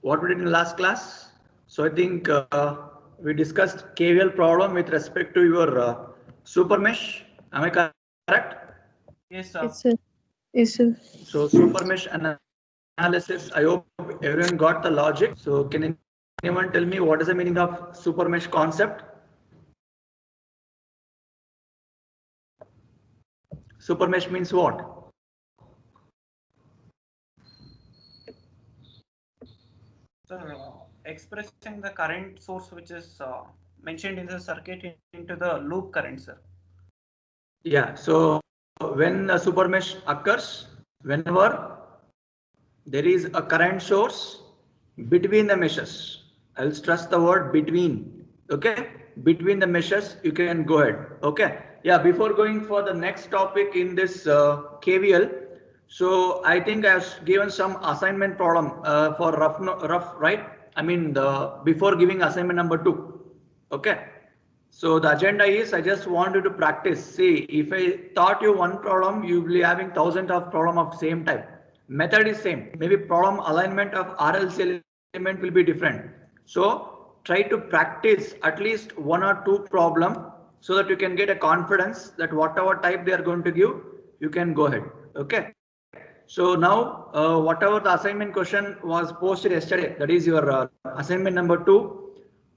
what we did in the last class. So I think we discussed KVL problem with respect to your super mesh. Am I correct? Yes, sir. Yes, sir. Yes, sir. So super mesh analysis, I hope everyone got the logic. So can anyone tell me what is the meaning of super mesh concept? Super mesh means what? Sir, expressing the current source which is mentioned in the circuit into the loop current, sir. Yeah, so when a super mesh occurs, whenever there is a current source between the meshes. I'll stress the word between. Okay, between the meshes, you can go ahead. Okay, yeah. Before going for the next topic in this KVL, so I think I've given some assignment problem for rough, right? I mean, before giving assignment number 2. Okay. So the agenda is I just want you to practice. See, if I taught you one problem, you will be having thousands of problem of same type. Method is same. Maybe problem alignment of RLC element will be different. So try to practice at least one or two problem so that you can get a confidence that whatever type they are going to give, you can go ahead. Okay. So now, whatever the assignment question was posted yesterday, that is your assignment number 2,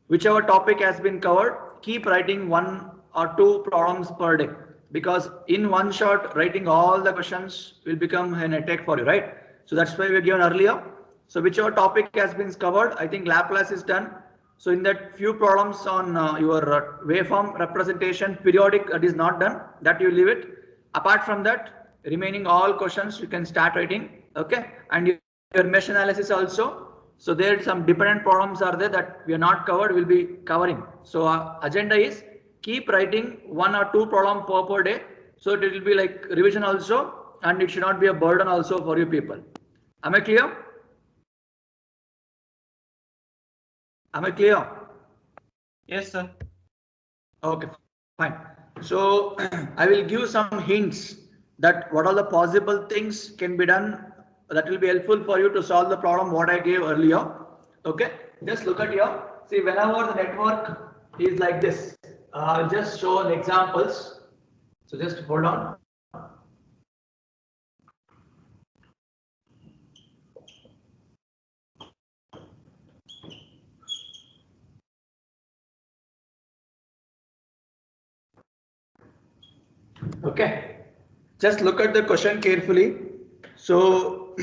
whichever topic has been covered, keep writing one or two problems per day, because in one shot writing all the questions will become an attack for you, right? So that's why we given earlier. So whichever topic has been covered, I think Laplace is done. So in that few problems on your waveform representation, periodic, that is not done, that you leave it. Apart from that, remaining all questions you can start writing. Okay, and your mesh analysis also. So there some dependent problems are there that we are not covered, will be covering. So agenda is keep writing one or two problem per day, so it will be like revision also, and it should not be a burden also for you people. Am I clear? Am I clear? Yes, sir. Okay, fine. So I will give some hints that what are the possible things can be done that will be helpful for you to solve the problem what I gave earlier. Okay, just look at here. See, whenever the network is like this, I'll just show the examples. So just hold on. Okay, just look at the question carefully. So,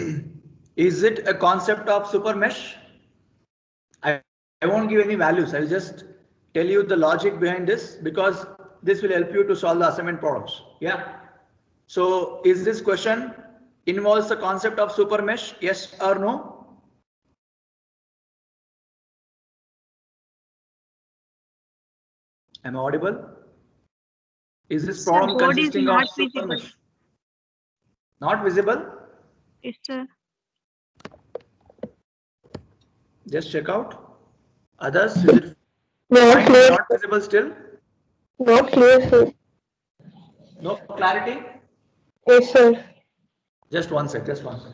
is it a concept of super mesh? I won't give any values. I'll just tell you the logic behind this, because this will help you to solve the assignment problems. Yeah. So, is this question involves the concept of super mesh? Yes or no? Am I audible? Is this Sir, problem board is consisting of not super visible. mesh? Not visible? Yes, sir. Just check out. Others, is it Not fine? clear. Not visible still? Not clear, sir. No clarity? Yes, sir. Just one sec, just one sec.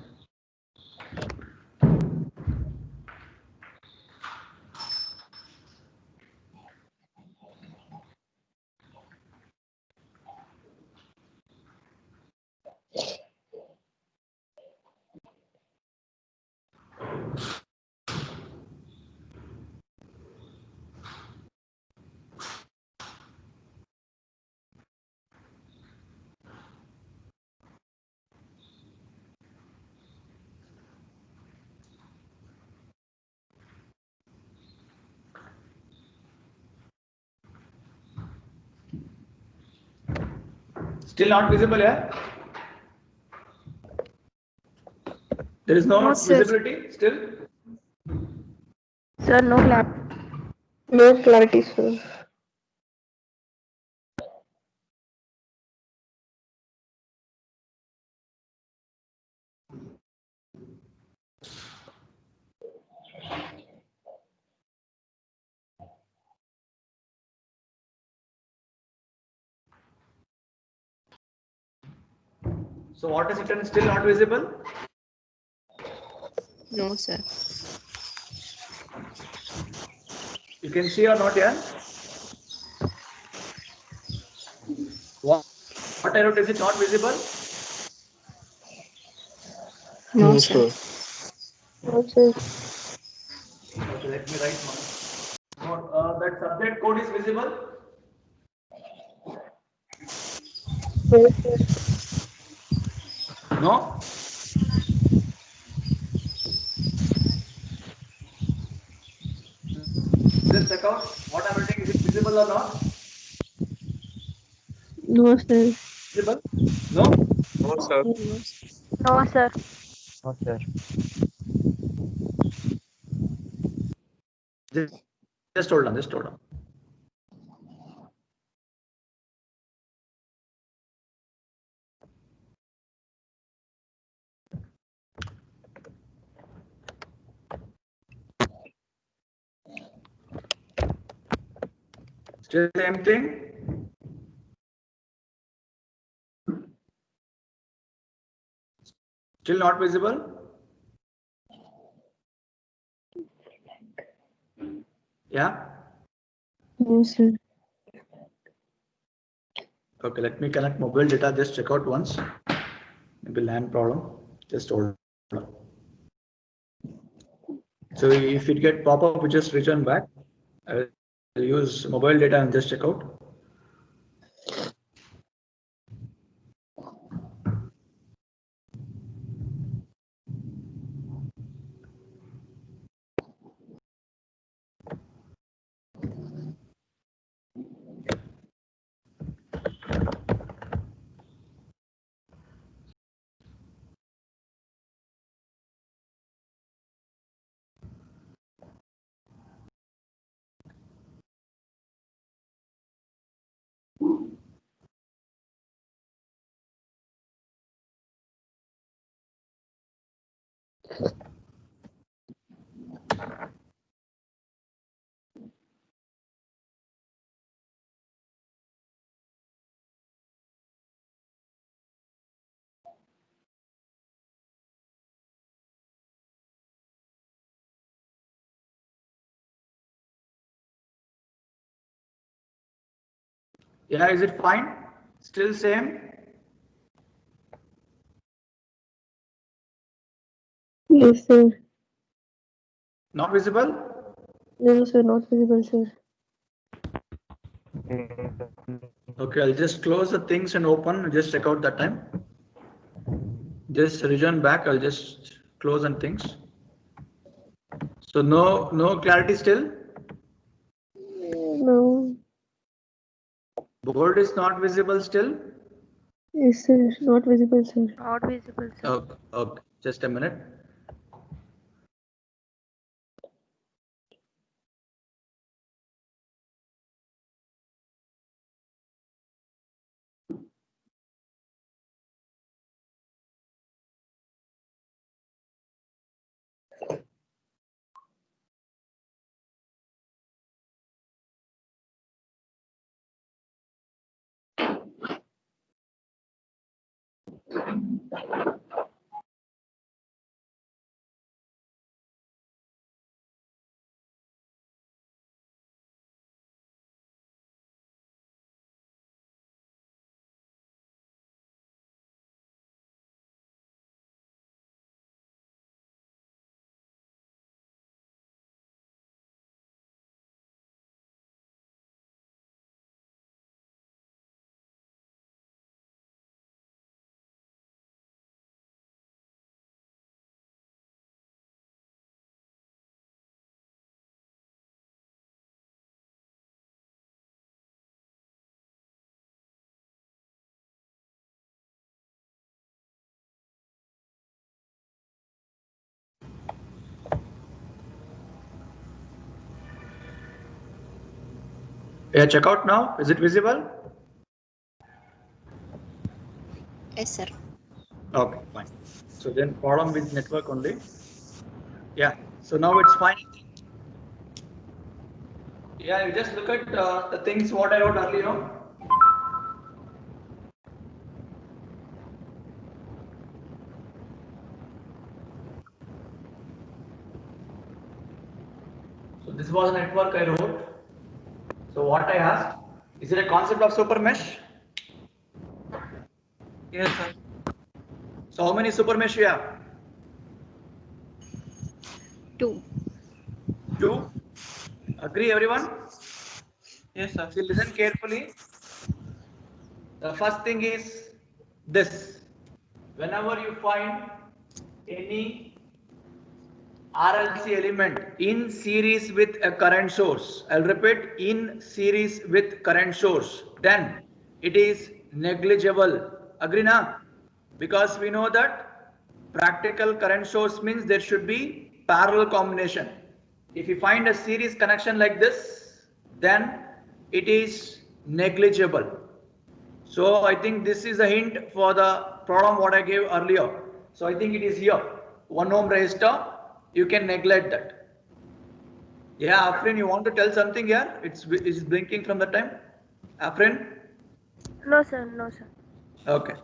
Still not visible, yeah? There is no No, sir. visibility still? Sir, no clap. No clarity, sir. So what is written still not visible? No, sir. You can see or not here? What arrow is it not visible? No, sir. No, sir. Okay, let me write one. That subject code is visible? No, sir. No? Just check out what I'm writing. Is it visible or not? No, sir. Visible? No? No, sir. No, sir. No, sir. Just hold on, just hold on. Still same thing? Still not visible? Yeah? No, sir. Okay, let me connect mobile data. Just check out once. Maybe LAN problem. Just hold on. So if it get pop-up, we just return back. I will use mobile data and just check out. Yeah, is it fine? Still same? Yes, sir. Not visible? No, sir. Not visible, sir. Okay, I'll just close the things and open. Just check out that time. Just return back. I'll just close and things. So no clarity still. No. Board is not visible still. Yes, sir. Not visible, sir. Not visible, sir. Okay, okay. Just a minute. Yeah, check out now. Is it visible? Yes, sir. Okay, fine. So then problem with network only. Yeah, so now it's fine. Yeah, you just look at the things what I wrote earlier. So this this was a network I wrote. So what I asked, is it a concept of super mesh? Yes, sir. So how many super mesh you have? 2. 2. Agree everyone? Yes, sir. So listen carefully. The first thing is this. Whenever you find any RLC element in series with a current source, I'll repeat, in series with current source, then it is negligible. Agree na? Because we know that practical current source means there should be parallel combination. If you find a series connection like this, then it is negligible. So I think this is a hint for the problem what I gave earlier. So I think it is here. 1 ohm resistor, you can neglect that. Yeah, Afrin, you want to tell something here? It's blinking from the time. Afrin? No, sir. No, sir. Okay.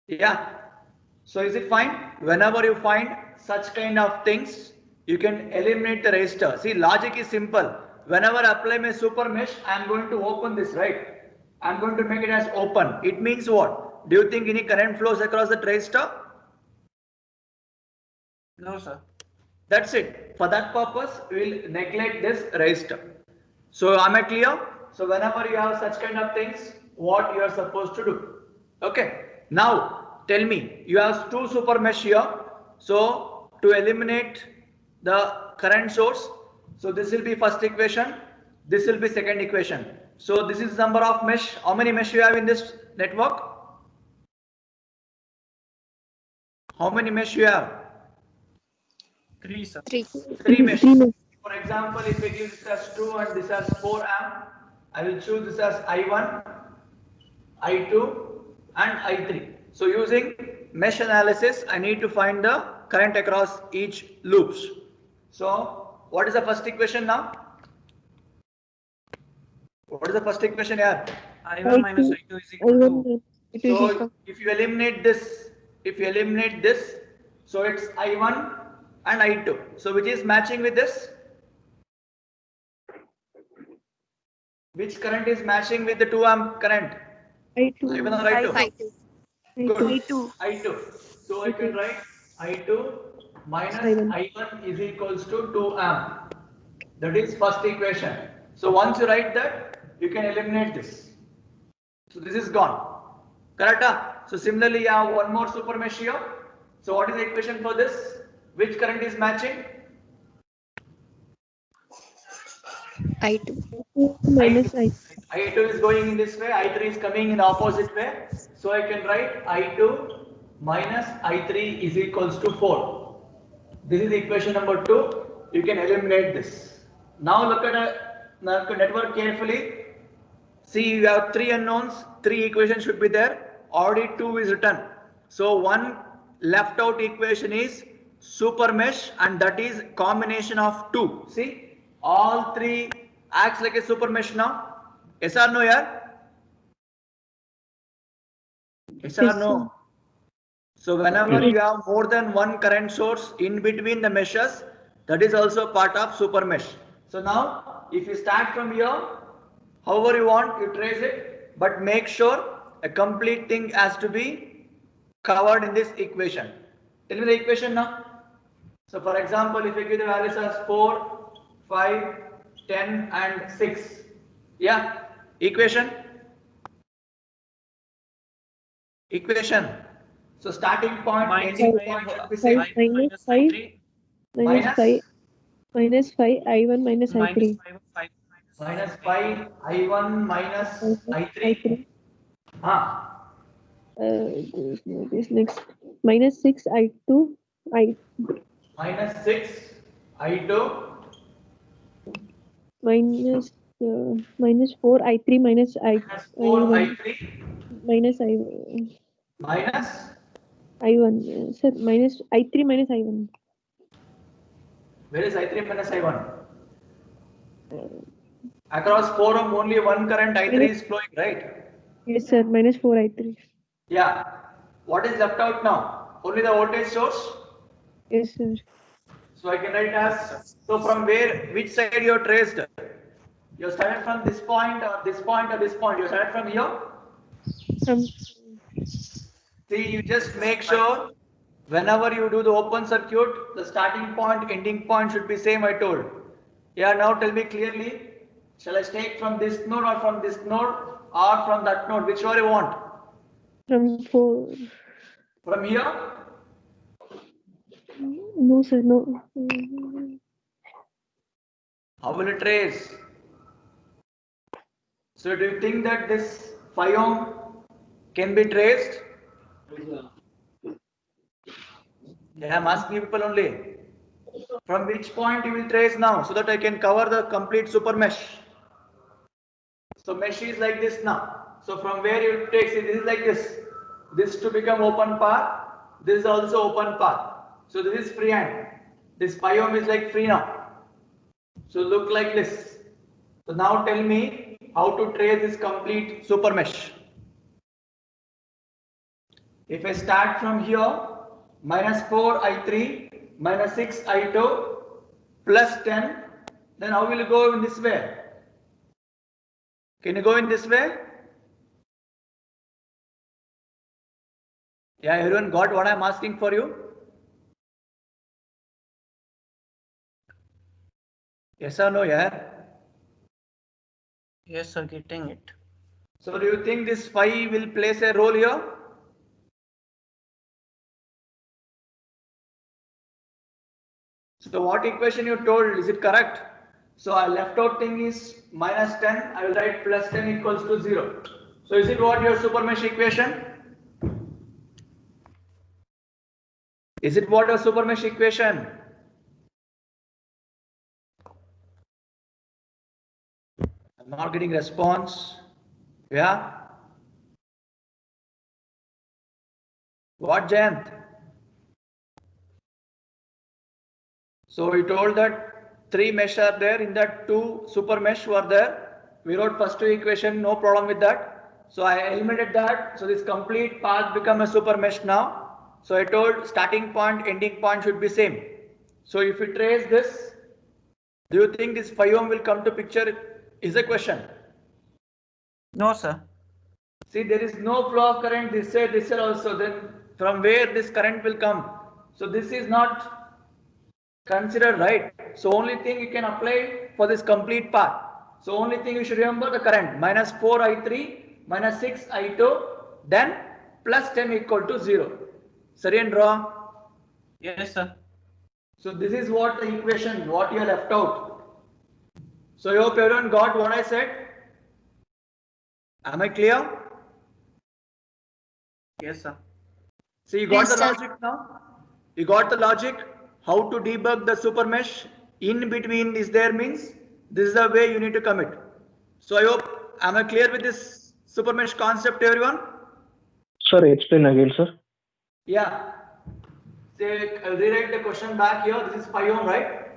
Yeah. So is it fine? Whenever you find such kind of things, you can eliminate the resistor. See, logic is simple. Whenever I apply my super mesh, I am going to open this, right? I am going to make it as open. It means what? Do you think any current flows across the resistor? No, sir. That's it. For that purpose, we will neglect this resistor. So am I clear? So whenever you have such kind of things, what you are supposed to do? Okay. Now tell me, you have 2 super mesh here. So to eliminate the current source, so this will be first equation. This will be second equation. So this is number of mesh. How many mesh you have in this network? How many mesh you have? 3, sir. 3. 3 mesh. Three mesh. For example, if I give this as 2 and this as 4 amp, I will choose this as I1, I2 and I3. So using mesh analysis, I need to find the current across each loops. So what is the first equation now? What is the first equation here? I1 minus I2 is equal I1 to. it is So equal. if you eliminate this, so it's I1 and I2. So which is matching with this? Which current is matching with the 2 amp current? I2. I1 or I2? I2. Good. I2. I2. So I can write I2 minus I1. I1 is equals to 2 amp. That is first equation. So once you write that, you can eliminate this. So this is gone. Correct? So similarly, you have one more super mesh here. So what is the equation for this? Which current is matching? I2. Minus I. I2 is going in this way, I3 is coming in the opposite way. So I can write I2 minus I3 is equals to 4. This is equation number 2. You can eliminate this. Now look at a network carefully. See, you have 3 unknowns, 3 equations should be there. Already 2 is written. So one left out equation is super mesh, and that is combination of 2. See, all 3 acts like a super mesh now. Yes or no, yeah? Yes or Yes, no? So whenever you have more than one current source in between the meshes, that is also part of super mesh. So now, if you start from here, however you want, you trace it, but make sure a complete thing has to be covered in this equation. Tell me the equation now. So for example, if I give the values as 4, 5, 10 and 6. Yeah, equation. Equation. So starting point, Minus ending 5, point should be Five. same. minus Minus 5. I3, Minus 5. Minus 5. I1 minus minus I3. 5, Minus 5, I1 minus I3. I3. Ah, This next. Minus 6 I2. minus 6, I2, Minus 4 I3 minus minus 4, I1 I3, minus minus, I1. Sir, minus I3 minus I1. where is I3 minus I1? Across 4 ohm, only one current I3 is flowing, right? Yes, sir. Minus 4 I3. Yeah. What is left out now? Only the voltage source. Yes, sir. So I can write as, so from where, which side you have traced? You started from this point or this point or this point. You started from here. From See, you just make sure whenever you do the open circuit, the starting point, ending point should be same, I told. Yeah, now tell me clearly, shall I take from this node or from this node or from that node, whichever you want? from 4. From here? No, sir, no. How will it trace? So do you think that this 5 ohm can be traced? Yeah, I'm asking people only. From which point you will trace now so that I can cover the complete super mesh. So mesh is like this now. So from where you take, see, this is like this. This to become open path. This is also open path. So this is free hand. This 5 ohm is like free now. So look like this. So now tell me how to trace this complete super mesh. If I start from here, minus 4 I3 minus 6 I2 plus 10, then how will you go in this way? Can you go in this way? Yeah, everyone got what I'm asking for you? Yes or no, yeah? Yes, sir, getting it. So do you think this phi will plays a role here? So what equation you told, is it correct? So I left out thing is minus 10, I will write plus 10 equals to 0. So is it what your super mesh equation? Is it what your super mesh equation? I'm not getting response. Yeah? What, Jayant? So we told that 3 mesh are there, in that 2 super mesh were there. We wrote first 2 equation, no problem with that. So I eliminated that. So this complete path become a super mesh now. So I told starting point, ending point should be same. So if we trace this, do you think this 5 ohm will come to picture? Is a question. No, sir. See, there is no flow of current this side also. Then from where this current will come? So this is not considered right. So only thing you can apply for this complete path. So only thing you should remember the current minus 4 I3 minus 6 I2 then plus 10 equal to 0. Sari and wrong? Yes, sir. So this is what the equation, what you left out. So I hope everyone got what I said. Am I clear? Yes, sir. So you got Yes, the sir. logic now? You got the logic? How to debug the super mesh? In between is there means this is the way you need to commit. So I hope, am I clear with this super mesh concept, everyone? Sir, explain again, sir. Yeah. Say, I'll rewrite the question back here. This is 5 ohm, right?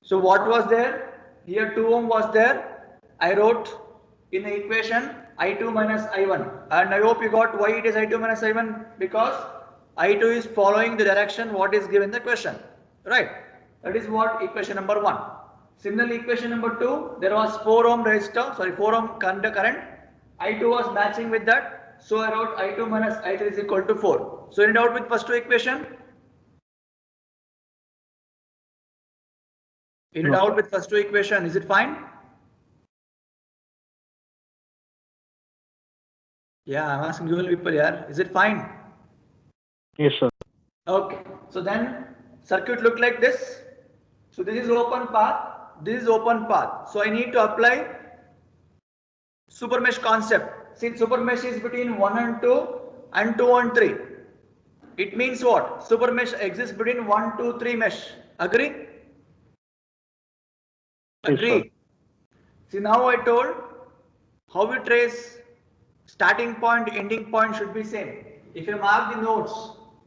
So what was there? Here 2 ohm was there. I wrote in the equation I2 minus I1. And I hope you got why it is I2 minus I1, because I2 is following the direction what is given in the question. Right? That is what equation number 1. Similarly, equation number 2, there was 4 ohm resistor, 4 ohm current. I2 was matching with that. So I wrote I2 minus I3 is equal to 4. So any doubt with first 2 equation? Any No, doubt sir. with first 2 equation? Is it fine? Yeah, I'm asking you people here. Is it fine? Yes, sir. Okay. So then circuit look like this. So this is open path. This is open path. So I need to apply super mesh concept. Since super mesh is between 1 and 2 and 2 and 3. It means what? Super mesh exists between 1, 2, 3 mesh. Agree? Yes, sir. Agree. See, now I told how we trace starting point, ending point should be same. If you mark the nodes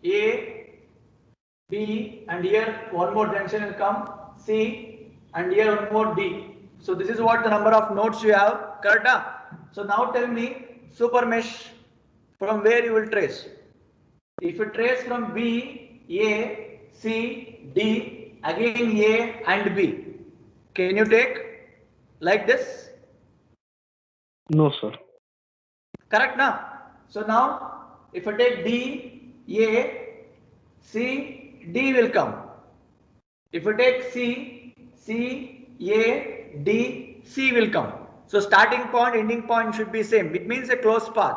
A, B, and here one more junction will come C, and here one more D. So this is what the number of nodes you have, correct? So now tell me super mesh from where you will trace. If you trace from B, A, C, D, again A and B. Can you take like this? No, sir. Correct now. So now if I take D, A, C, D will come. If I take C, A, D, C will come. So starting point, ending point should be same. It means a closed path.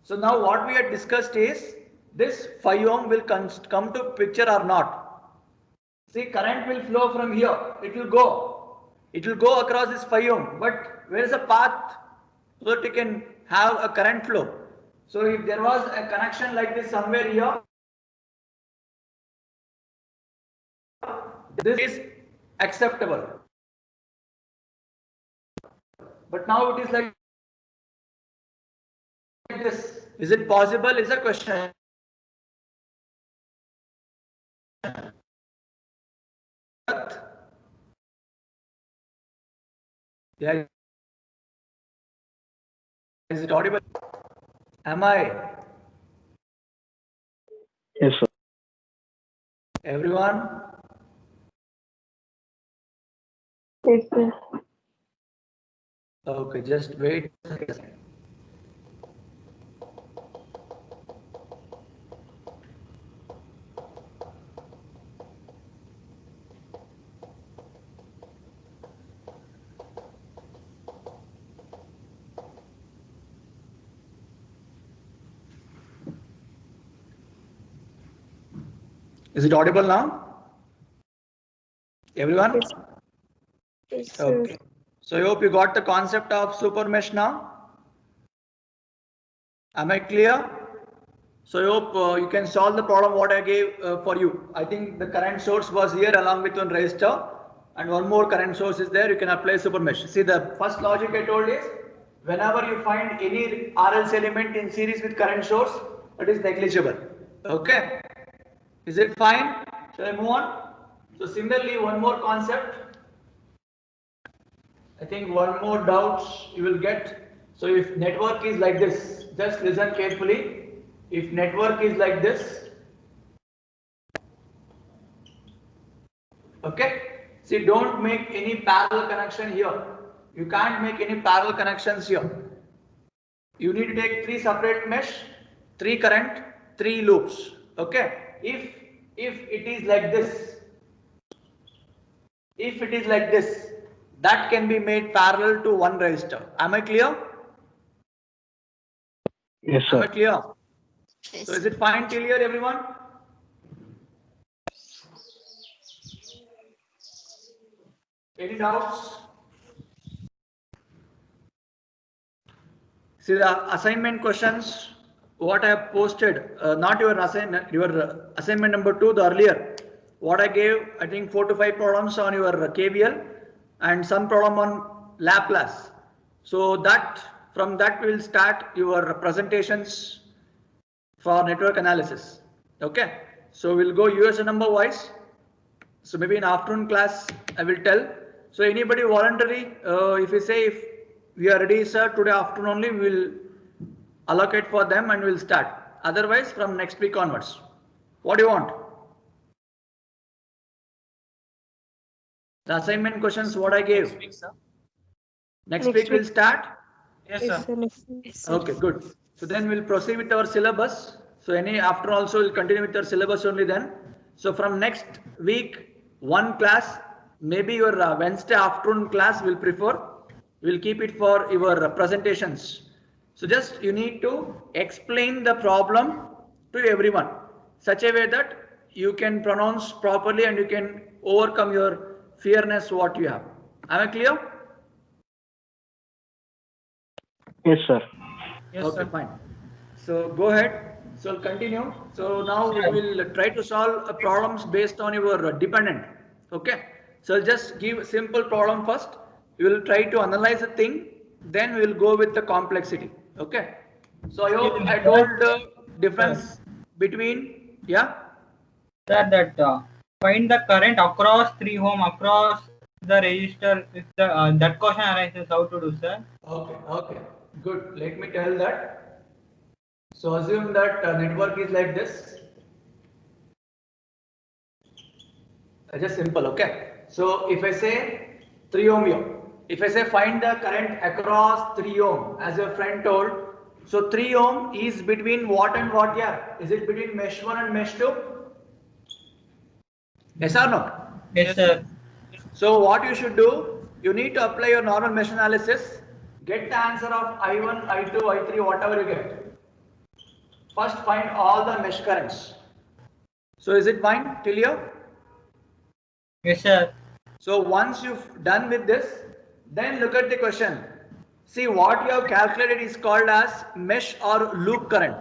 So now what we had discussed is this 5 ohm will come to picture or not. See, current will flow from here. It will go across this 5 ohm. But where is the path so that you can have a current flow? So if there was a connection like this somewhere here, this is acceptable. But now it is like this. Is it possible? Is a question. Yeah. Is it audible? Am I? Yes, sir. Everyone? Yes, sir. Okay, just wait a second. Is it audible now? Everyone? Yes. Yes, sir. Okay. So I hope you got the concept of super mesh now. Am I clear? So I hope you can solve the problem what I gave for you. I think the current source was here along with one resistor and one more current source is there. You can apply super mesh. See, the first logic I told is whenever you find any RLC element in series with current source, it is negligible. Okay. Is it fine? Shall I move on? So similarly, one more concept. I think one more doubts you will get. So if network is like this, just listen carefully. If network is like this, okay, see, don't make any parallel connection here. You can't make any parallel connections here. You need to take 3 separate mesh, 3 current, 3 loops. Okay. If it is like this, that can be made parallel to one resistor. Am I clear? Yes, Am I sir. clear? Yes. So is it fine till here, everyone? Any doubts? See the assignment questions, what I have posted, not your assignment, your assignment number 2, the earlier. What I gave, I think 4 to 5 problems on your KVL and some problem on Laplace. So that from that we will start your presentations for network analysis. Okay. So we'll go US number wise. So maybe in afternoon class I will tell. So anybody voluntary, if you say if we are ready, sir, today afternoon only we will allocate for them and we'll start. Otherwise from next week onwards. What do you want? The assignment questions what I gave. Next week, sir. Next Next week we'll week. start. Yes, Yes, sir. sir. Next. Yes, sir. Okay, good. So then we'll proceed with our syllabus. So any after also we'll continue with our syllabus only then. So from next week, one class, maybe your Wednesday afternoon class will prefer. We'll keep it for your presentations. So just you need to explain the problem to everyone, such a way that you can pronounce properly and you can overcome your fearness what you have. Am I clear? Yes, sir. Yes, Okay, sir. fine. So go ahead. So I'll continue. So now we will try to solve problems based on your dependent. Okay. So I'll just give simple problem first. We will try to analyze the thing. Then we will go with the complexity. Okay. So I hope I told the difference between, yeah. That find the current across 3 ohm across the resistor. If the that question arises, how to do, sir? Okay. Okay. Good. Let me tell that. So assume that network is like this. Just simple, okay? So if I say 3 ohm here, if I say find the current across 3 ohm, as your friend told, so 3 ohm is between what and what here? Is it between mesh 1 and mesh 2? Yes or no? Yes, sir. So what you should do, you need to apply your normal mesh analysis, get the answer of I1, I2, I3, whatever you get. First find all the mesh currents. So is it fine till here? Yes, sir. So once you've done with this, then look at the question. See what you have calculated is called as mesh or loop current.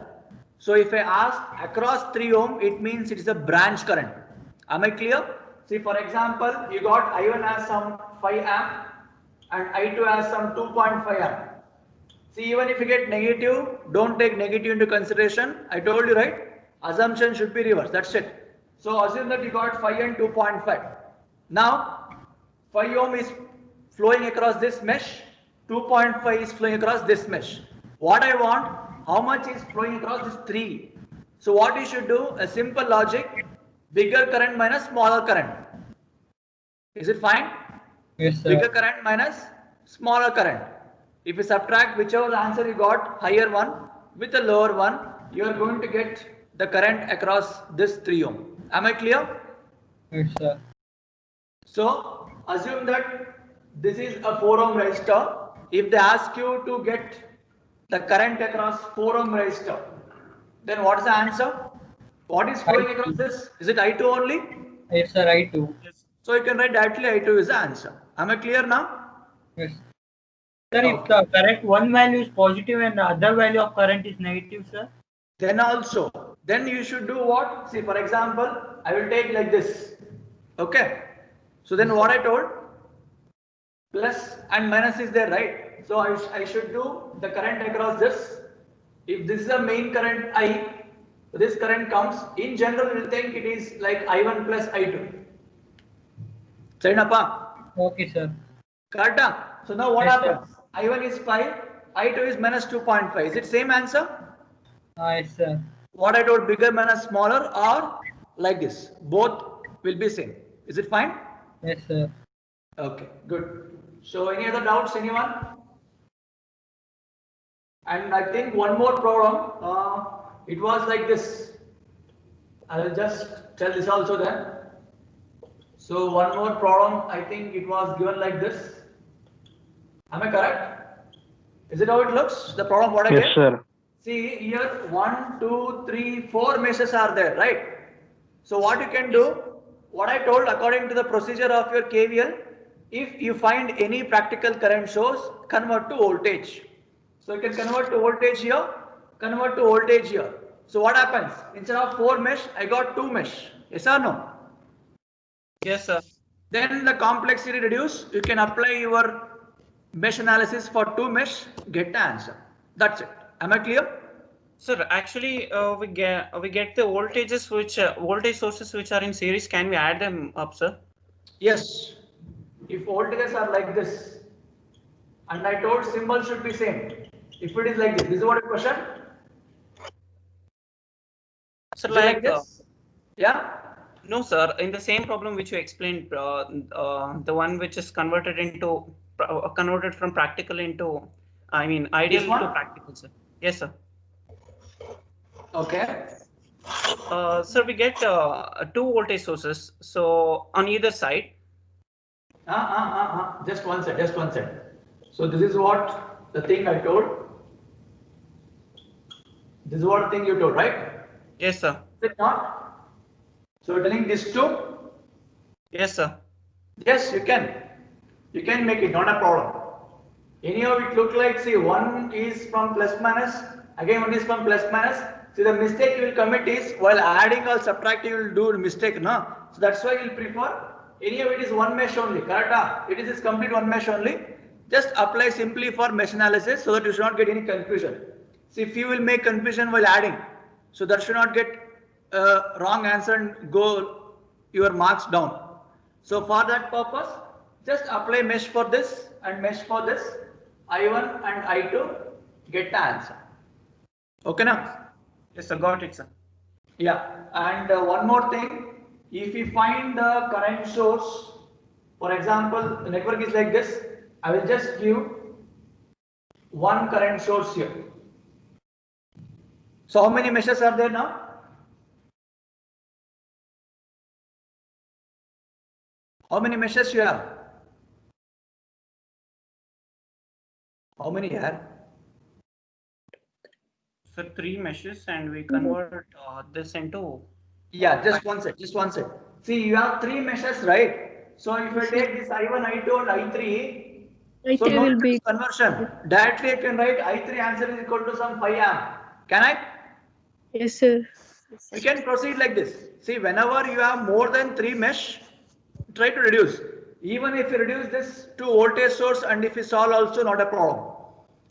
So if I ask across 3 ohm, it means it is a branch current. Am I clear? See, for example, you got I1 as some 5 amp and I2 as some 2.5 amp. See, even if you get negative, don't take negative into consideration. I told you, right? Assumption should be reversed. That's it. So assume that you got 5 and 2.5. Now, 5 ohm is flowing across this mesh. 2.5 is flowing across this mesh. What I want, how much is flowing across this 3? So what you should do, a simple logic, bigger current minus smaller current. Is it fine? Yes, sir. Bigger current minus smaller current. If you subtract whichever answer you got, higher one with a lower one, you are going to get the current across this 3 ohm. Am I clear? Yes, sir. So assume that this is a 4 ohm resistor. If they ask you to get the current across 4 ohm resistor, then what is the answer? What is flowing across this? Is it I2 only? Yes, sir. I2. So you can write directly I2 is the answer. Am I clear now? Yes. Sir, if the correct one value is positive and the other value of current is negative, sir. Then also, then you should do what? See, for example, I will take like this. Okay. So then what I told? Plus and minus is there, right? So I should do the current across this. If this is the main current I, this current comes. In general, we will think it is like I1 plus I2. Sarinappa? Okay, sir. Correct? So now what Yes, sir. happens? I1 is 5, I2 is minus 2.5. Is it same answer? Yes, sir. What I told, bigger minus smaller, or like this? Both will be same. Is it fine? Yes, sir. Okay, good. So any other doubts, anyone? And I think one more problem. It was like this. I will just tell this also then. So one more problem, I think it was given like this. Am I correct? Is it how it looks? The problem what I Yes, get? sir. See here 1, 2, 3, 4 meshes are there, right? So what you can do, what I told according to the procedure of your KVL, if you find any practical current source, convert to voltage. So you can convert to voltage here, convert to voltage here. So what happens? Instead of 4 mesh, I got 2 mesh. Yes or no? Yes, sir. Then the complexity reduce. You can apply your mesh analysis for 2 mesh, get the answer. That's it. Am I clear? Sir, actually, we get the voltages which voltage sources which are in series. Can we add them up, sir? Yes. If voltages are like this, and I told symbol should be same. If it is like this is what a question? Sir, Is it like this? Yeah. no, sir. In the same problem which you explained, the one which is converted into converted from practical into, I mean, ideal This one? to practical, sir. Yes, sir. Okay. Sir, we get 2 voltage sources. So on either side. Just one sec. Just one sec. So this is what the thing I told. This is what thing you told, right? Yes, sir. Is it not? So telling this two. Yes, sir. Yes, you can. You can make it, not a problem. Anyhow, it look like, see, one is from plus minus, again one is from plus minus. See, the mistake you will commit is while adding or subtracting, you will do mistake, no? So that's why you will prefer. Anyhow, it is one mesh only, correct? It is complete one mesh only. Just apply simply for mesh analysis so that you should not get any confusion. See, if you will make confusion while adding, so that should not get wrong answer and go your marks down. So for that purpose, just apply mesh for this and mesh for this, I1 and I2, get the answer. Okay now? Yes, sir. Got it, sir. Yeah, and one more thing, if we find the current source, for example, the network is like this, I will just give one current source here. So how many meshes are there now? How many meshes you have? How many here? So 3 meshes, and we convert this into. Yeah, just one set. See, you have 3 meshes, right? So if you take this I1, I2 and I3, so I3 no will need be conversion. Directly you can write I3 answer is equal to some 5 amp. Can I? yes, sir. We can proceed like this. See, whenever you have more than 3 mesh, try to reduce. Even if you reduce this to voltage source and if you solve also not a problem.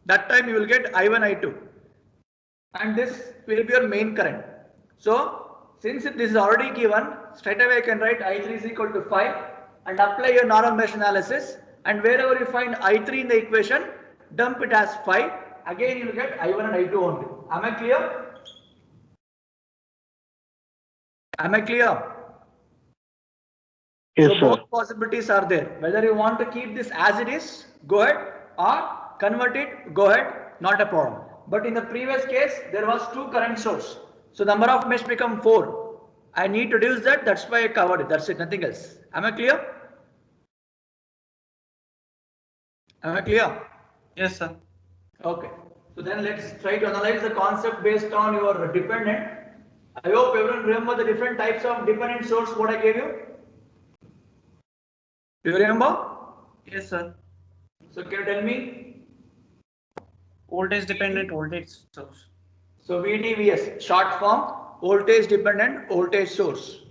That time you will get I1, I2. And this will be your main current. So since this is already given, straight away I can write I3 is equal to 5 and apply your normal mesh analysis, and wherever you find I3 in the equation, dump it as 5. Again you will get I1 and I2 only. Am I clear? Am I clear? Yes, So sir. both possibilities are there. Whether you want to keep this as it is, go ahead, or convert it, go ahead, not a problem. But in the previous case, there was 2 current source. So number of mesh become 4. I need to reduce that, that's why I covered it. That's it, nothing else. Am I clear? Am I clear? Yes, sir. Okay. So then let's try to analyze the concept based on your dependent. I hope everyone remember the different types of dependent source what I gave you. Do you remember? Yes, sir. So can you tell me? Voltage dependent voltage source. So VDVS, short form, voltage dependent voltage source.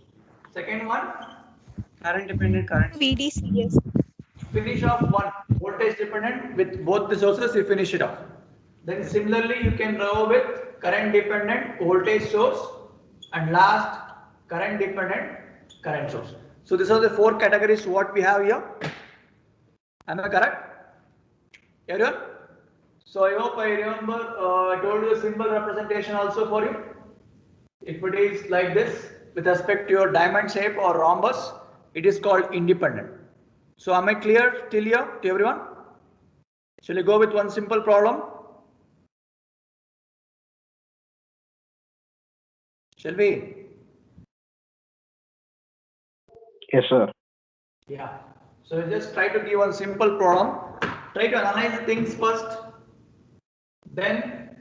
Second one, Current dependent current. VDCS. finish off one, voltage dependent with both the sources, you finish it off. Then similarly, you can go with current dependent voltage source and last current dependent current source. So these are the 4 categories what we have here. Am I correct? Everyone? So I hope I remember I told you a simple representation also for you. If it is like this with respect to your diamond shape or rhombus, it is called independent. So am I clear till here to everyone? Shall we go with one simple problem? Shall we? Yes, sir. Yeah. So just try to give one simple problem. Try to analyze the things first. Then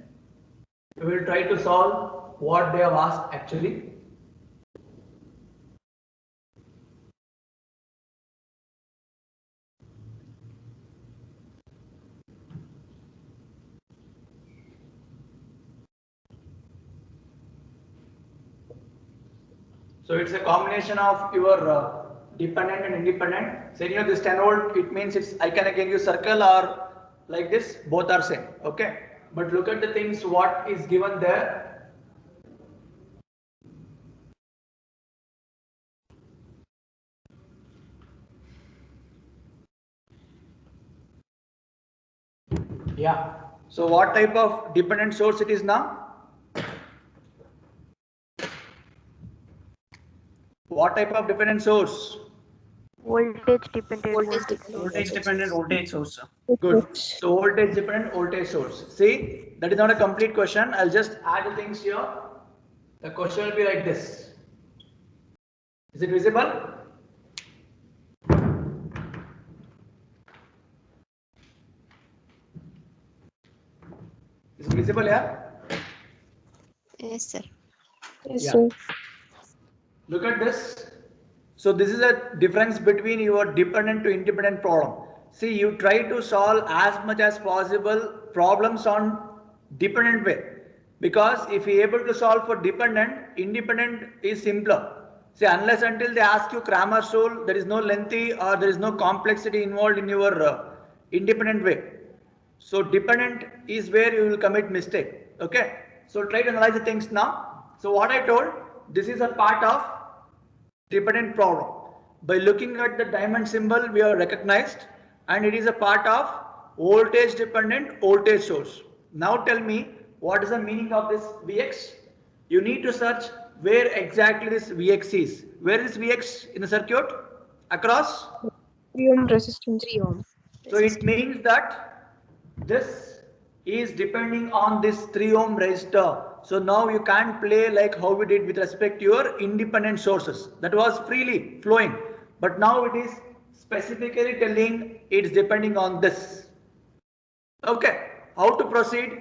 we will try to solve what they have asked actually. So it's a combination of your dependent and independent. Say this 10 volt, it means it's I can again use circle or like this, both are same. Okay. But look at the things what is given there. Yeah. So what type of dependent source it is now? What type of dependent source? Voltage dependent. Voltage dependent voltage source, sir. Good. So voltage dependent voltage source. See, that is not a complete question. I'll just add the things here. The question will be like this. Is it visible? Is it visible here? Yes, sir. Yes, Yeah. sir. Look at this. So this is a difference between your dependent to independent problem. See, you try to solve as much as possible problems on dependent way. Because if you are able to solve for dependent, independent is simpler. See, unless until they ask you Cramer's rule, there is no lengthy or there is no complexity involved in your independent way. So dependent is where you will commit mistake. Okay. So try to analyze the things now. So what I told, this is a part of dependent problem. By looking at the diamond symbol, we are recognized, and it is a part of voltage dependent voltage source. Now tell me what is the meaning of this Vx? You need to search where exactly this Vx is. Where is Vx in the circuit? Across? 3 ohm resistance. 3 ohm. So it means that this is depending on this 3 ohm resistor. So now you can't play like how we did with respect to your independent sources. That was freely flowing. But now it is specifically telling it's depending on this. Okay, how to proceed?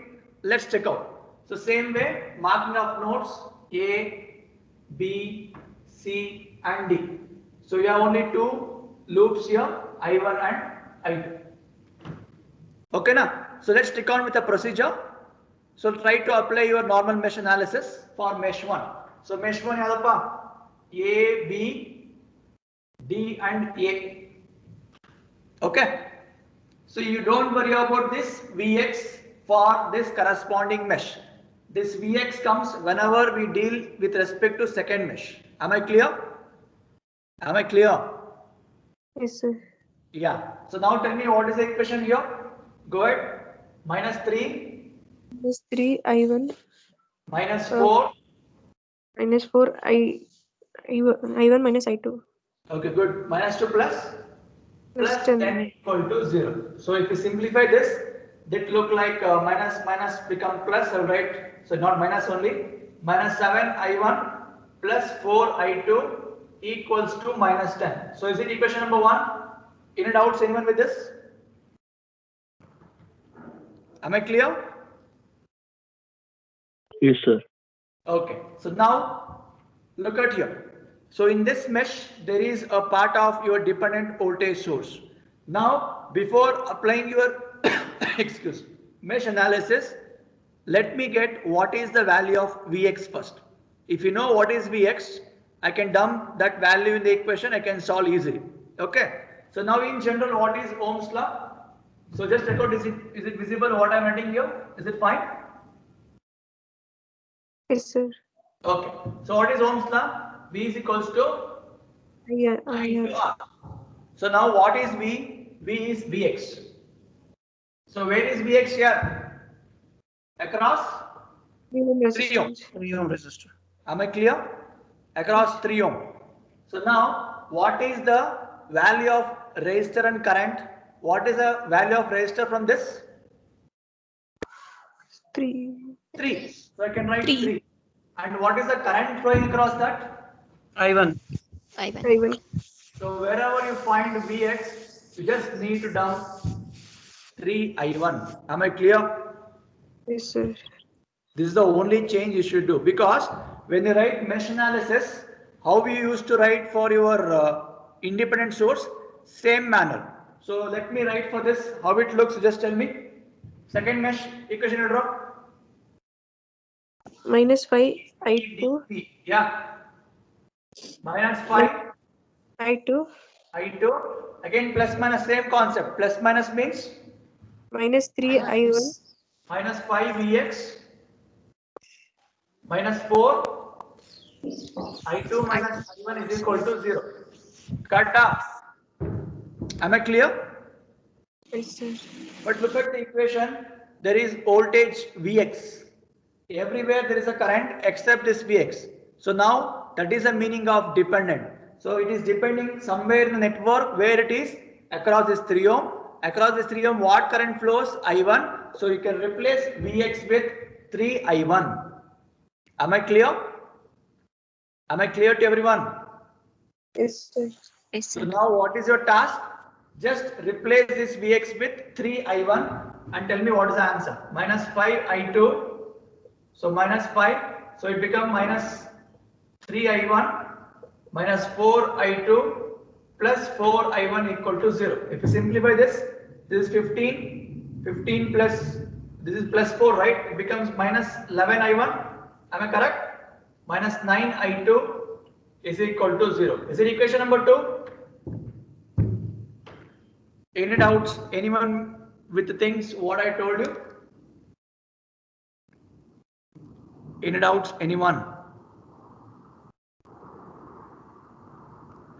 Let's check out. So same way, marking of nodes A, B, C and D. So you have only two loops here, I1 and I2. Okay now, so let's stick on with the procedure. So try to apply your normal mesh analysis for mesh 1. So mesh 1 yadappa? A, B, D and A. Okay. So you don't worry about this Vx for this corresponding mesh. This Vx comes whenever we deal with respect to second mesh. Am I clear? Am I clear? Yes, sir. Yeah. So now tell me what is the equation here? Go ahead. Minus 3, Minus 3 I1 minus 4. minus 4 I1 minus I2 Okay, good. Minus 2 plus plus 10 10. equal to 0. So if you simplify this, that look like minus become plus, right? So not minus only. Minus 7 I1 plus 4 I2 equals to minus 10. So is it equation number 1? Any doubts anyone with this? Am I clear? Yes, sir. Okay. So now look at here. So in this mesh, there is a part of your dependent voltage source. Now, before applying your excuse mesh analysis, let me get what is the value of Vx first. If you know what is Vx, I can dump that value in the equation, I can solve easily. Okay. So now in general, what is Ohm's law? So just check out, is it visible what I am writing here? Is it fine? Yes, sir. Okay. So what is Ohm's law? V is equals to I into R. So now what is V? V is Vx. So where is Vx here? Across 3 ohm 3 ohm. resistance. 3 ohm resistor. Am I clear? Across 3 ohm. So now what is the value of resistor and current? What is the value of resistor from this? 3. 3. So I can write 3. 3. And what is the current flowing across that? I1. I1. I1. So wherever you find Vx, you just need to dump 3I1. Am I clear? Yes, sir. This is the only change you should do, because when you write mesh analysis, how we used to write for your independent source, same manner. So let me write for this how it looks. Just tell me. Second mesh equation you draw. Minus 5 I2 Yeah. Minus 5 I2 I2. Again plus minus, same concept. Plus minus means minus 3 I1 minus 5 Vx minus 4 I2 minus I1 is equal to 0. Kata. Am I clear? Yes, sir. But look at the equation. There is voltage Vx. Everywhere there is a current except this Vx. So now that is the meaning of dependent. So it is depending somewhere in the network where it is across this 3 ohm. Across this 3 ohm, what current flows? I1. So you can replace Vx with 3I1. Am I clear? Am I clear to everyone? Yes, sir. Yes, So sir. now what is your task? Just replace this Vx with 3I1 and tell me what is the answer. Minus 5I2. So minus 5. So it becomes minus 3I1 minus 4I2 plus 4I1 equal to 0. If you simplify this, this is 15. 15 plus, this is plus 4, right? It becomes minus 11I1. Am I correct? Minus 9I2 is equal to 0. Is it equation number 2? Any doubts? Anyone with the things what I told you? Any doubts? Anyone?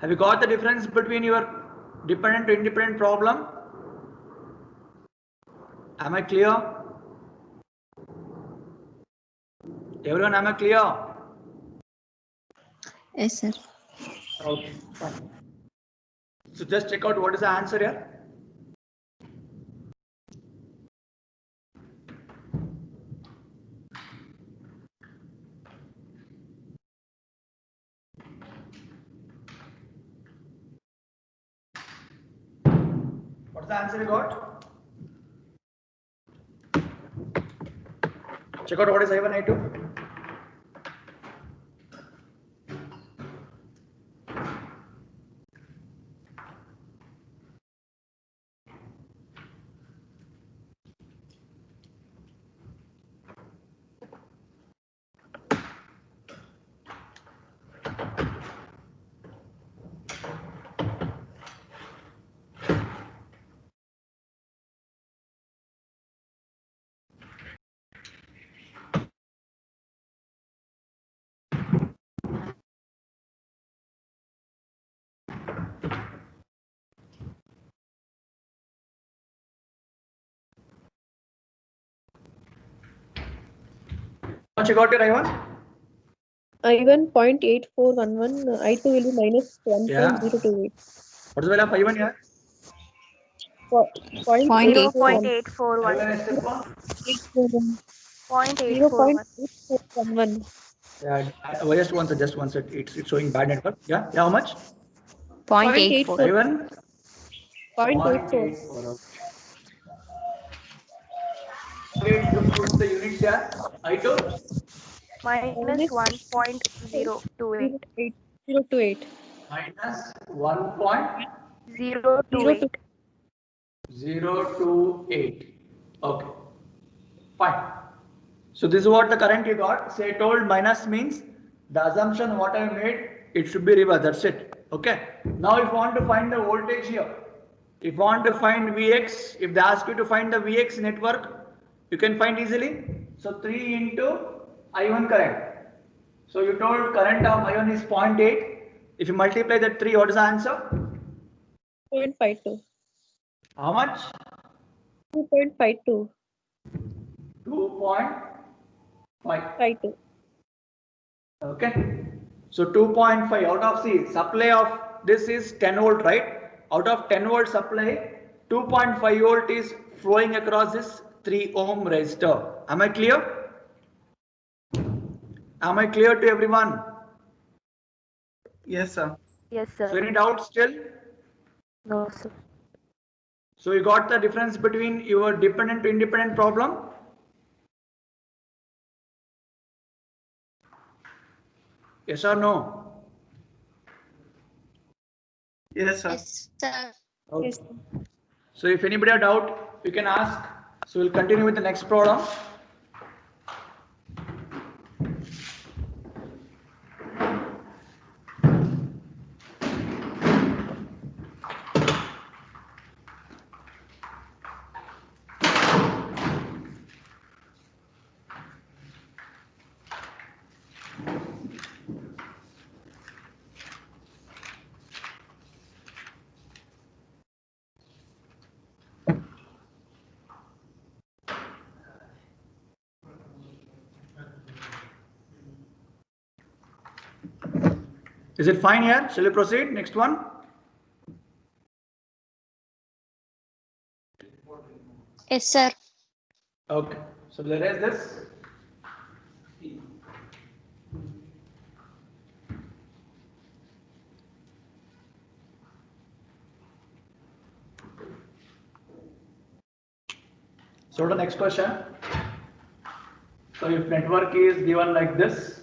Have you got the difference between your dependent to independent problem? Am I clear? Everyone, am I clear? Yes, sir. Okay, fine. So just check out what is the answer here. What's the answer you got? Check out what is I1, I2. How much you got your I1? I1 0.8411, I2 will be minus Yeah. 1.028. What is the value of I1 here? Point Point eight four one. 0.841. I1 is simple. 0.841. 0.8411. Yeah, just one sec. It's showing bad network. Yeah, how much? 0.84. I1? 0.84. Okay, you put the units here. I2? Minus 1.028. 0.8. Minus 1.028. 028. Okay, fine. So this is what the current you got. Say told minus means the assumption what I made, it should be reversed. That's it. Okay. Now if you want to find the voltage here, if you want to find Vx, if they ask you to find the Vx network, you can find easily. So 3 into I1 current. So you told current of I1 is 0.8. If you multiply that 3, what is the answer? 0.52. How much? 2.52. 2.5. 52. Okay. So 2.5 out of supply of this is 10 volt, right? Out of 10 volt supply, 2.5 volt is flowing across this 3 ohm resistor. Am I clear? Am I clear to everyone? Yes, sir. Yes, So sir. any doubts still? No, sir. So you got the difference between your dependent to independent problem? Yes or no? Yes, sir. Yes, sir. Okay. Yes. So if anybody have doubt, you can ask. So we'll continue with the next problem. Is it fine here? Shall we proceed? Next one. Yes, sir. Okay. So we'll erase this. So the next question. So if network is given like this,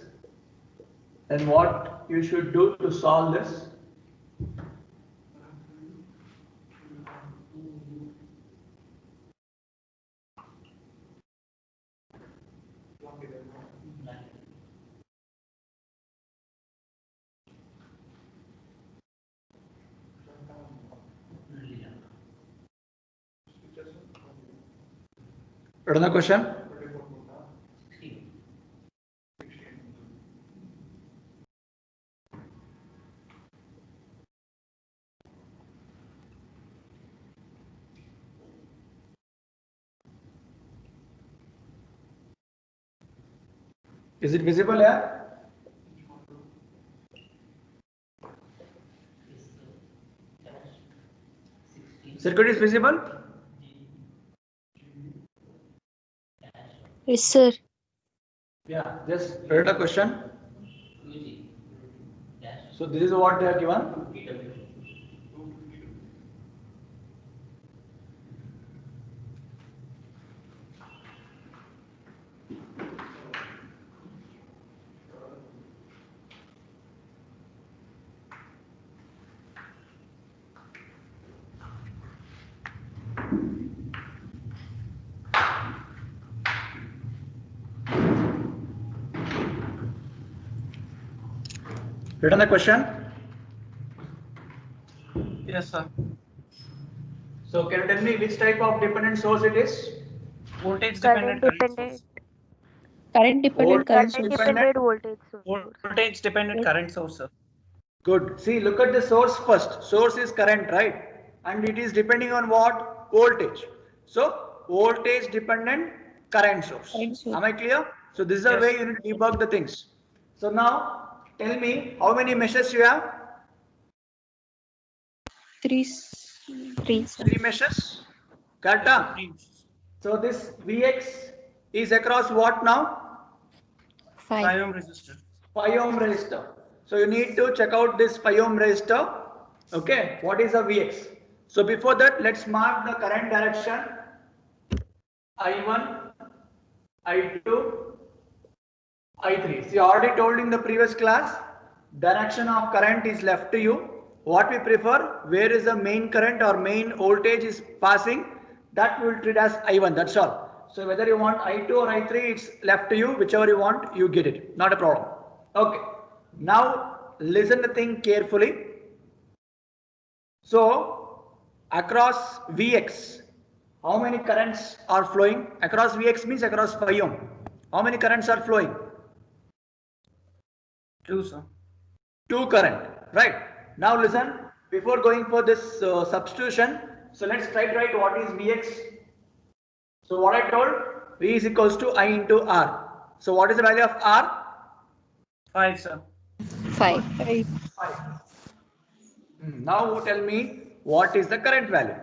then what you should do to solve this? Another question. Is it visible here? Circuit is visible? Yes, sir. Yeah, just read the question. So this is what they are given. Written the question. Yes, sir. So can you tell me which type of dependent source it is? Voltage Current dependent current source. dependent. Current dependent current Current source. dependent voltage source. Voltage dependent Yes. current source, sir. Good. See, look at the source first. Source is current, right? And it is depending on what? Voltage. So voltage dependent current source. Current source. Am I clear? So this is the Yes. way you need to debug the things. So now tell me how many meshes you have? Three, sir. 3 meshes. Correct? Huh? So this Vx is across what now? 5. 5 ohm resistor. 5 ohm resistor. So you need to check out this 5 ohm resistor. Okay, what is a Vx? So before that, let's mark the current direction. I1, I2, I3. See, I already told in the previous class, direction of current is left to you. What we prefer, where is the main current or main voltage is passing, that we will treat as I1, that's all. So whether you want I2 or I3, it's left to you, whichever you want, you get it, not a problem. Okay, now listen the thing carefully. So across Vx, how many currents are flowing? Across Vx means across 5 ohm. How many currents are flowing? 2, sir. 2 current, right? Now listen, before going for this substitution, so let's try to write what is Vx. So what I told, V is equals to I into R. So what is the value of R? 5, sir. 5. 5. Now tell me what is the current value?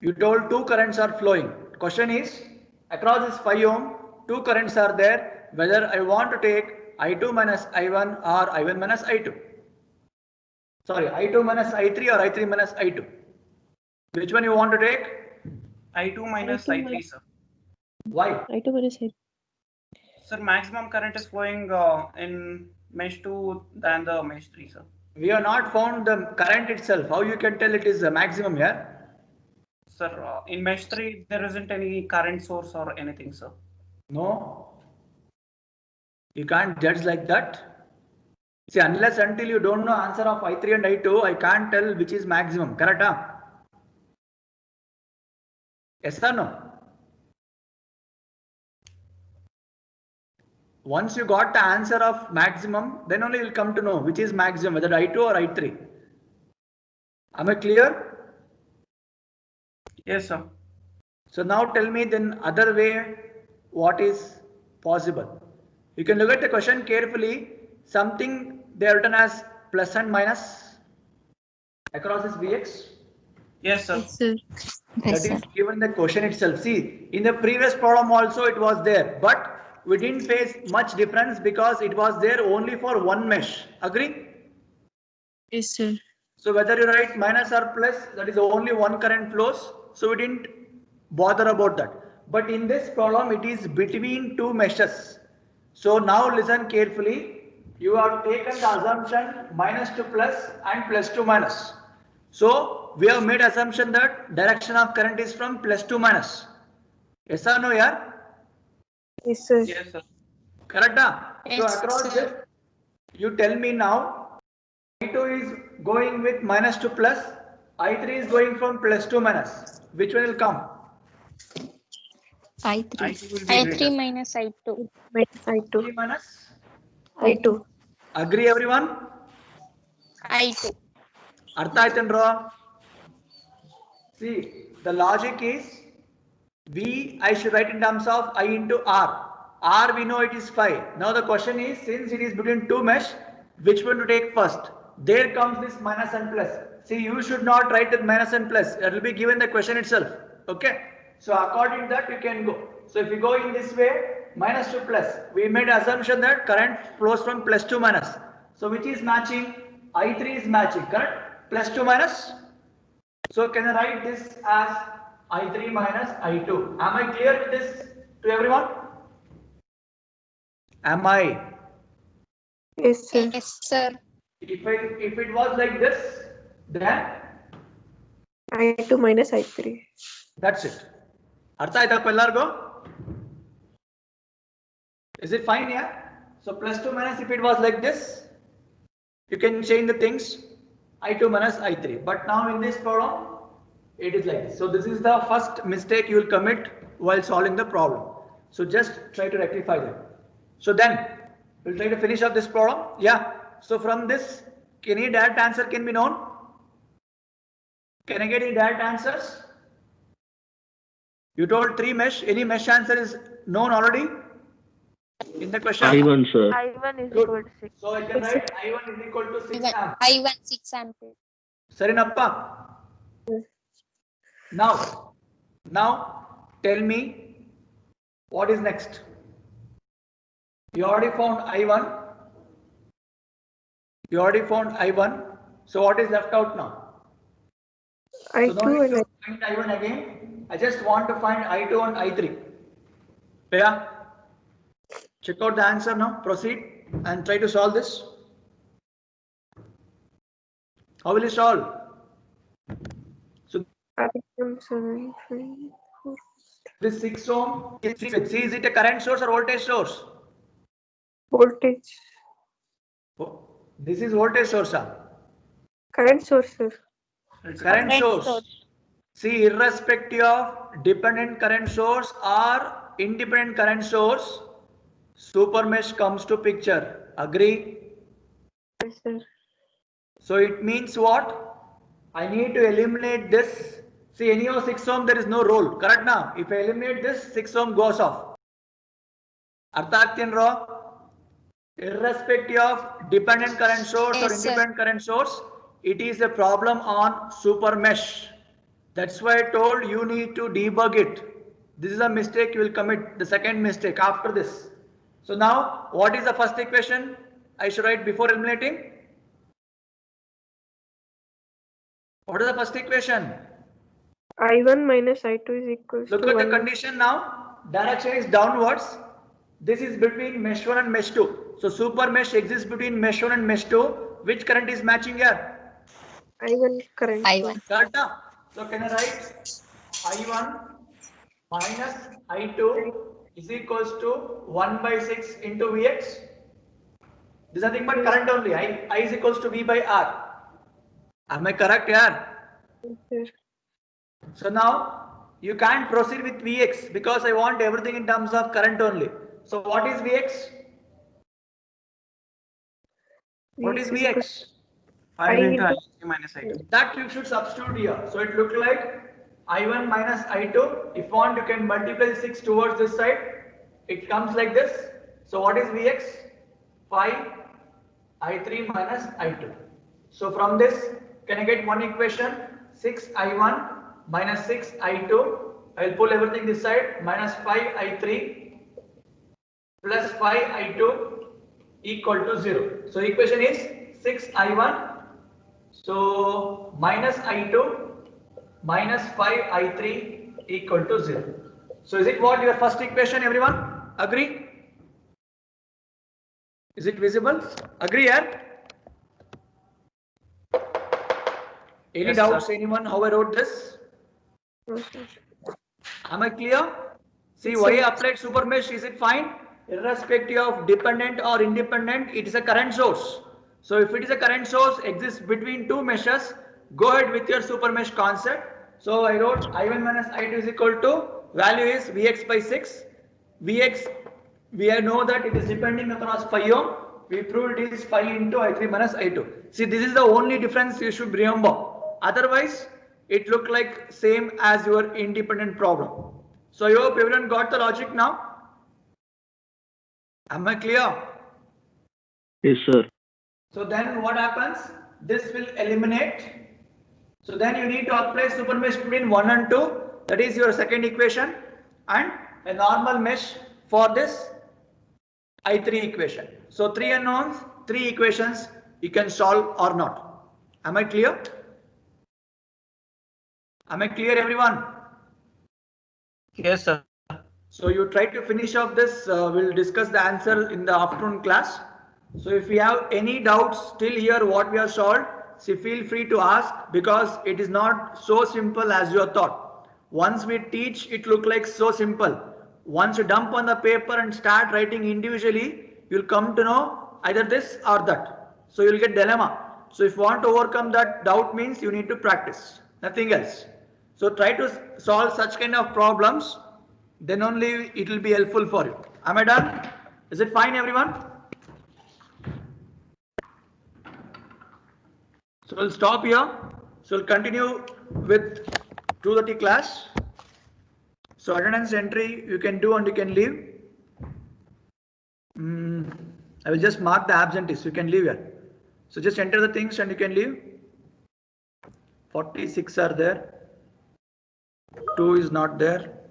You told 2 currents are flowing. Question is, across this 5 ohm, 2 currents are there, whether I want to take I2 minus I1 or I1 minus I2. Sorry, I2 minus I3 or I3 minus I2. Which one you want to take? I2 minus I2 I3, sir. Why? I2 minus I. Sir, maximum current is flowing in mesh 2 than the mesh 3, sir. We have not found the current itself. How you can tell it is the maximum here? Sir, in mesh 3, there isn't any current source or anything, sir. No. You can't judge like that. See, unless until you don't know answer of I3 and I2, I can't tell which is maximum. Correct? Huh? Yes or no? Once you got the answer of maximum, then only you'll come to know which is maximum, whether I2 or I3. Am I clear? Yes, sir. So now tell me then other way what is possible. You can look at the question carefully. Something they are written as plus and minus across this Vx. Yes, sir. Yes, sir. That Yes, sir. is given the question itself. See, in the previous problem also it was there, but we didn't face much difference because it was there only for one mesh. Agree? Yes, sir. So whether you write minus or plus, that is only one current flows. So we didn't bother about that. But in this problem, it is between 2 meshes. So now listen carefully. You have taken the assumption minus to plus and plus to minus. So we have made assumption that direction of current is from plus to minus. Yes or no, yeah? Yes, sir. Yes, sir. Correct? So Yes, across sir. this, you tell me now, I2 is going with minus to plus, I3 is going from plus to minus. Which one will come? I3. I2 will be I3 greater. minus I2. Minus I2. 3 minus? I2. Agree everyone? I2. Artha aitendro? See, the logic is V I should write in terms of I into R. R we know it is 5. Now the question is, since it is between 2 mesh, which one to take first? there comes this minus and plus. See, you should not write it minus and plus. It will be given the question itself. Okay. So according to that, you can go. So if you go in this way, minus to plus, we made assumption that current flows from plus to minus. So which is matching? I3 is matching, correct? Plus to minus. So can I write this as I3 minus I2? Am I clear with this to everyone? Am I? Yes, sir. Yes, sir. If it was like this, then I2 minus I3. that's it. Artha aita ellargo? Is it fine? Yeah. So plus 2 minus, if it was like this, you can change the things I2 minus I3. But now in this problem, it is like this. So this is the first mistake you will commit while solving the problem. So just try to rectify that. So then we'll try to finish up this problem. Yeah. So from this, any direct answer can be known? Can I get any direct answers? You told 3 mesh. Any mesh answer is known already in the question? I1, sir. I1 is Good. equal to 6. So I can write I1 is equal to 6 amp. I1 6 ampere. Sarinappa. Now tell me what is next. You already found I1. So what is left out now? I2 So now and you find I1 again. I just want to find I2 and I3. Yeah. Check out the answer now. Proceed and try to solve this. How will you solve? So I1 7, 5, 4. this 6 ohm is is it a current source or voltage source? Voltage. Oh, this is voltage source. Current source, sir. Current source. See, irrespective of dependent current source or independent current source, super mesh comes to picture. Agree? Yes, sir. So it means what? I need to eliminate this. See, anyhow 6 ohm there is no role. Correct now? If I eliminate this, 6 ohm goes off. Artha raw. Irrespective of dependent current source or Yes, sir. independent current source, it is a problem on super mesh. That's why I told you need to debug it. This is a mistake you will commit, the second mistake after this. So now, what is the first equation I should write before eliminating? What is the first equation? I1 minus I2 is equal Look to at the 1. condition now. Direction is downwards. This is between mesh 1 and mesh 2. So super mesh exists between mesh 1 and mesh 2. Which current is matching here? I1 current. I1. Correct? So can I write I1 minus I2 is equals to 1 by 6 into Vx? This is nothing but current only. I is equals to V by R. Am I correct here? Yes, sir. So now you can't proceed with Vx because I want everything in terms of current only. So what is Vx? What is Vx? 5 into I- I3 minus I2. That you should substitute here. So it look like I1 minus I2. If you want, you can multiply 6 towards this side. It comes like this. So what is Vx? 5 I3 minus I2. So from this, can I get one equation? 6 I1 minus 6 I2. I will pull everything this side. Minus 5 I3 plus 5 I2 equal to 0. So equation is 6 I1. So minus I2 minus 5 I3 equal to 0. So is it what your first equation, everyone? Agree? Is it visible? Agree, yeah? Any Yes, doubts, sir. anyone, how I wrote this? No, sir. Am I clear? See, Yes, why sir. I applied super mesh, is it fine? Irrespective of dependent or independent, it is a current source. So if it is a current source exists between two meshes, go ahead with your super mesh concept. So I wrote I1 minus I2 is equal to, value is Vx by 6. Vx, we know that it is depending across 5 ohm. We proved it is 5 into I3 minus I2. See, this is the only difference you should remember. Otherwise, it looked like same as your independent problem. So I hope everyone got the logic now. Am I clear? Yes, sir. So then what happens? this will eliminate. So then you need to apply super mesh between 1 and 2. That is your second equation, and a normal mesh for this I3 equation. So 3 unknowns, 3 equations you can solve or not. Am I clear? Am I clear, everyone? Yes, sir. So you try to finish off this. We'll discuss the answer in the afternoon class. So if you have any doubts still here what we have solved, so feel free to ask, because it is not so simple as you thought. Once we teach, it look like so simple. Once you dump on the paper and start writing individually, you'll come to know either this or that. So you'll get dilemma. So if you want to overcome that doubt, means you need to practice, nothing else. So try to solve such kind of problems, then only it will be helpful for you. Am I done? Is it fine, everyone? So we'll stop here. So we'll continue with 2:30 class. So attendance entry you can do and you can leave. I will just mark the absentees. You can leave here. So just enter the things and you can leave. 46 are there. 2 is not there.